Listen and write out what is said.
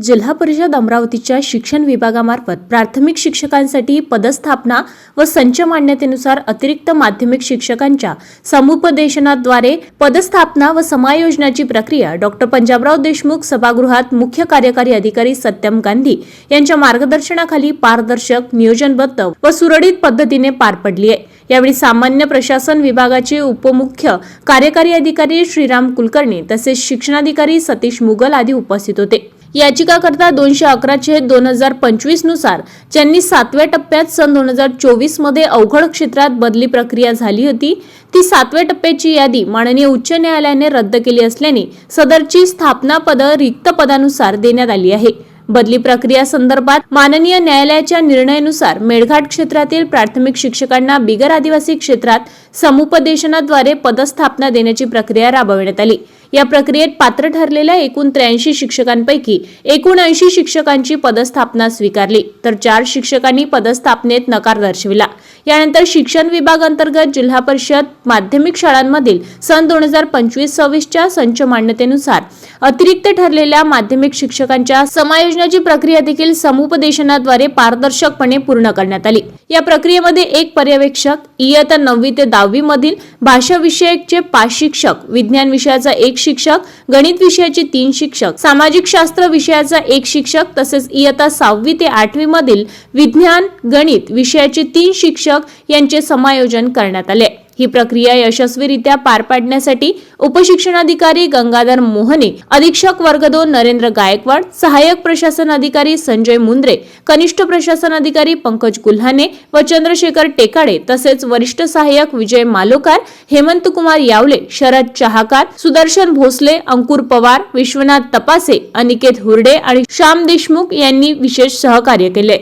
जिल्हा परिषद अमरावतीच्या शिक्षण विभागामार्फत प्राथमिक शिक्षकांसाठी पदस्थापना व संच मान्यतेनुसार अतिरिक्त माध्यमिक शिक्षकांच्या समुपदेशनाद्वारे पदस्थापना व समायोजनाची प्रक्रिया डॉक्टर पंजाबराव देशमुख सभागृहात मुख्य कार्यकारी अधिकारी सत्यम गांधी यांच्या मार्गदर्शनाखाली पारदर्शक, नियोजनबद्ध व सुरळीत पद्धतीने पार पडली आहे। यावेळी सामान्य प्रशासन विभागाचे उपमुख्य कार्यकारी अधिकारी श्रीराम कुलकर्णी तसेच शिक्षणाधिकारी सतीश मुगल आदी उपस्थित होते। याचिकाकर्ता 211/2025 नुसार ज्यांनी 7व्या टप्प्यात सन 2024 मध्ये अवघड क्षेत्रात बदली प्रक्रिया झाली होती ती 7व्या टप्प्याची यादी माननीय उच्च न्यायालयाने रद्द केली असल्याने सदरची स्थापना पद रिक्त पदानुसार देण्यात आली आहे। बदली प्रक्रिया संदर्भात माननीय न्यायालयाच्या निर्णयानुसार मेळघाट क्षेत्रातील प्राथमिक शिक्षकांना बिगर आदिवासी क्षेत्रात समुपदेशनाद्वारे पदस्थापना देण्याची प्रक्रिया राबविण्यात आली। या प्रक्रियेत पात्र ठरलेल्या एकूण 83 शिक्षकांपैकी एकूण 80 शिक्षकांची पदस्थापना स्वीकारली तर 4 शिक्षकांनी पदस्थापनेत नकार दर्शविला। यानंतर शिक्षण विभाग अंतर्गत जिल्हा परिषद माध्यमिक शाळांमधील सन 2025-26च्या संच मान्यतेनुसार अतिरिक्त ठरलेल्या माध्यमिक शिक्षकांच्या समायोजनाची प्रक्रिया देखील समुपदेशनाद्वारे पारदर्शकपणे पूर्ण करण्यात आली। या प्रक्रियेमध्ये एक पर्यवेक्षक, इयत्ता 9वी ते 10वी मधील भाषा विषयकचे 5 शिक्षक, विज्ञान विषयाचा 1 शिक्षक, गणित विषयाचे 3 शिक्षक, सामाजिक शास्त्र विषयाचा 1 शिक्षक तसेच इयत्ता 6वी ते 8वी मधील विज्ञान गणित विषयाचे 3 शिक्षक यांचे समायोजन करण्यात आले। ही प्रक्रिया यशस्वीरित्या पार पाडण्यासाठी उपशिक्षणाधिकारी गंगाधर मोहने, अधीक्षक वर्ग 2 नरेंद्र गायकवाड, सहाय्यक प्रशासन अधिकारी संजय मुंद्रे, कनिष्ठ प्रशासन अधिकारी पंकज गुल्हाने व चंद्रशेखर टेकाडे तसेच वरिष्ठ सहाय्यक विजय मालोकार, हेमंत कुमार यावले, शरद चहाकार, सुदर्शन भोसले, अंकुर पवार, विश्वनाथ तपासे, अनिकेत हुर्डे आणि श्याम देशमुख यांनी विशेष सहकार्य केले।